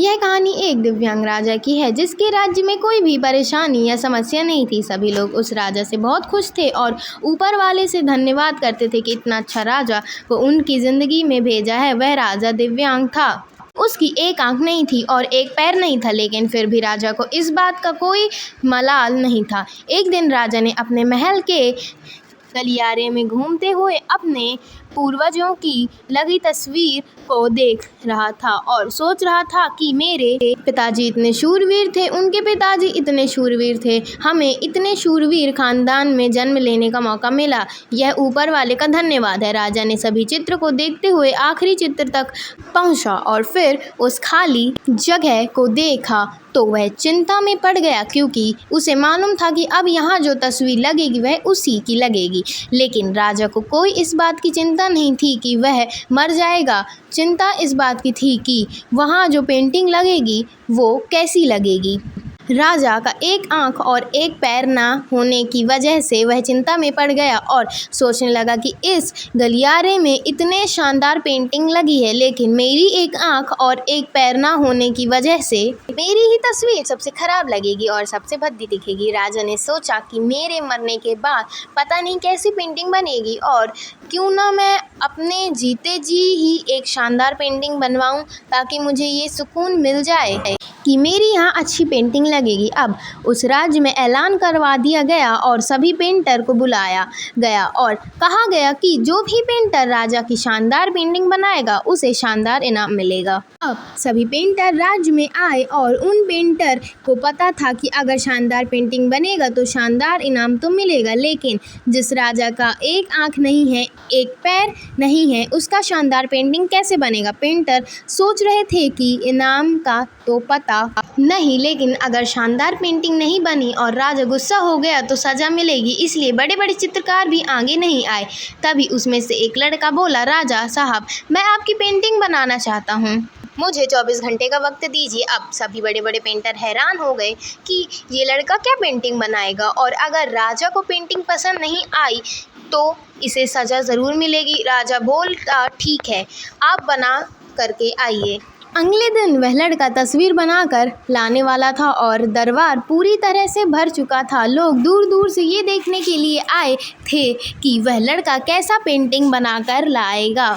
यह कहानी एक दिव्यांग राजा की है जिसके राज्य में कोई भी परेशानी या समस्या नहीं थी। सभी लोग उस राजा से बहुत खुश थे और ऊपर वाले से धन्यवाद करते थे कि इतना अच्छा राजा को उनकी ज़िंदगी में भेजा है। वह राजा दिव्यांग था। उसकी एक आंख नहीं थी और एक पैर नहीं था, लेकिन फिर भी राजा को इस बात का कोई मलाल नहीं था। एक दिन राजा ने अपने महल के गलियारे में घूमते हुए अपने पूर्वजों की लगी तस्वीर को देख रहा था और सोच रहा था कि मेरे पिताजी इतने शूरवीर थे, उनके पिताजी इतने शूरवीर थे, हमें इतने शूरवीर खानदान में जन्म लेने का मौका मिला। यह ऊपर वाले का धन्यवाद है। राजा ने सभी चित्र को देखते हुए आखिरी चित्र तक पहुंचा और फिर उस खाली जगह को देखा तो वह चिंता में पड़ गया, क्योंकि उसे मालूम था कि अब यहाँ जो तस्वीर लगेगी वह उसी की लगेगी। लेकिन राजा को कोई इस बात की चिंता नहीं थी कि वह मर जाएगा। चिंता इस बात की थी कि वहाँ जो पेंटिंग लगेगी वो कैसी लगेगी। राजा का एक आंख और एक पैर ना होने की वजह से वह चिंता में पड़ गया और सोचने लगा कि इस गलियारे में इतने शानदार पेंटिंग लगी है, लेकिन मेरी एक आंख और एक पैर ना होने की वजह से मेरी ही तस्वीर सबसे खराब लगेगी और सबसे भद्दी दिखेगी। राजा ने सोचा कि मेरे मरने के बाद पता नहीं कैसी पेंटिंग बनेगी, और क्यों ना मैं अपने जीते जी ही एक शानदार पेंटिंग बनवाऊं, ताकि मुझे ये सुकून मिल जाए कि मेरी यहाँ अच्छी पेंटिंग लगेगी। अब उस राज्य में ऐलान करवा दिया गया और सभी पेंटर को बुलाया गया और कहा गया कि जो भी पेंटर राजा की शानदार पेंटिंग बनाएगा उसे शानदार इनाम मिलेगा। अब सभी पेंटर राज्य में आए और उन पेंटर को पता था कि अगर शानदार पेंटिंग बनेगा तो शानदार इनाम तो मिलेगा, लेकिन जिस राजा का एक आंख नहीं है, एक पैर नहीं है, उसका शानदार पेंटिंग कैसे बनेगा। पेंटर सोच रहे थे कि इनाम का तो पता नहीं, लेकिन अगर शानदार पेंटिंग नहीं बनी और राजा गुस्सा हो गया तो सज़ा मिलेगी, इसलिए बड़े बड़े चित्रकार भी आगे नहीं आए। तभी उसमें से एक लड़का बोला, राजा साहब, मैं आपकी पेंटिंग बनाना चाहता हूँ, मुझे 24 घंटे का वक्त दीजिए। अब सभी बड़े बड़े पेंटर हैरान हो गए कि ये लड़का क्या पेंटिंग बनाएगा, और अगर राजा को पेंटिंग पसंद नहीं आई तो इसे सज़ा ज़रूर मिलेगी। राजा बोलता, ठीक है, आप बना करके आइए। अगले दिन वह लड़का तस्वीर बनाकर लाने वाला था और दरबार पूरी तरह से भर चुका था। लोग दूर दूर से ये देखने के लिए आए थे कि वह लड़का कैसा पेंटिंग बनाकर लाएगा।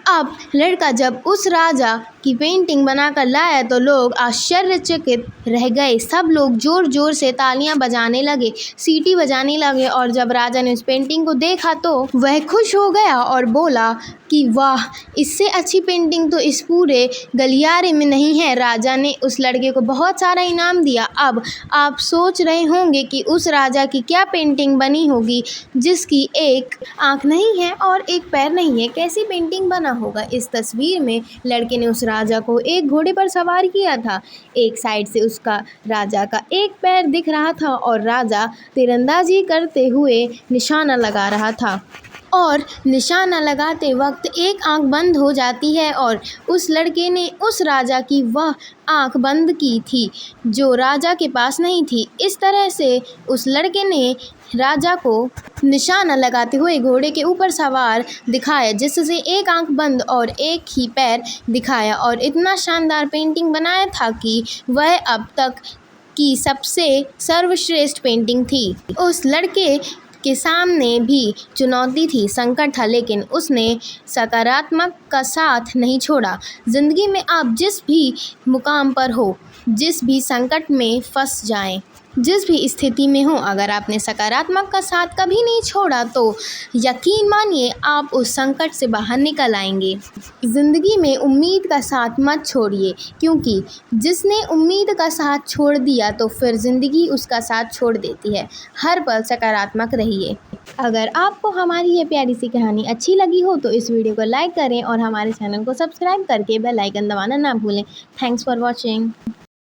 अब लड़का जब उस राजा की पेंटिंग बनाकर लाया तो लोग आश्चर्यचकित रह गए। सब लोग ज़ोर ज़ोर से तालियां बजाने लगे, सीटी बजाने लगे, और जब राजा ने उस पेंटिंग को देखा तो वह खुश हो गया और बोला कि वाह, इससे अच्छी पेंटिंग तो इस पूरे गलियारे में नहीं है। राजा ने उस लड़के को बहुत सारा इनाम दिया। अब आप सोच रहे होंगे कि उस राजा की क्या पेंटिंग बनी होगी जिसकी एक आँख नहीं है और एक पैर नहीं है। कैसी पेंटिंग बना होगा। इस तस्वीर में लड़के ने उस राजा को एक घोड़े पर सवार किया था। एक साइड से उसका राजा का एक पैर दिख रहा था और राजा तीरंदाजी करते हुए निशाना लगा रहा था, और निशाना लगाते वक्त एक आंख बंद हो जाती है और उस लड़के ने उस राजा की वह आंख बंद की थी जो राजा के पास नहीं थी। इस तरह से उस लड़के ने राजा को निशाना लगाते हुए घोड़े के ऊपर सवार दिखाया, जिससे एक आंख बंद और एक ही पैर दिखाया, और इतना शानदार पेंटिंग बनाया था कि वह अब तक की सबसे सर्वश्रेष्ठ पेंटिंग थी। उस लड़के के सामने भी चुनौती थी, संकट था, लेकिन उसने सकारात्मक का साथ नहीं छोड़ा। ज़िंदगी में आप जिस भी मुकाम पर हो, जिस भी संकट में फंस जाएं, जिस भी स्थिति में हो, अगर आपने सकारात्मक का साथ कभी नहीं छोड़ा तो यकीन मानिए आप उस संकट से बाहर निकल आएंगे। ज़िंदगी में उम्मीद का साथ मत छोड़िए, क्योंकि जिसने उम्मीद का साथ छोड़ दिया तो फिर ज़िंदगी उसका साथ छोड़ देती है। हर पल सकारात्मक रहिए। अगर आपको हमारी ये प्यारी सी कहानी अच्छी लगी हो तो इस वीडियो को लाइक करें और हमारे चैनल को सब्सक्राइब करके बेल आइकन दबाना ना भूलें। Thanks for watching.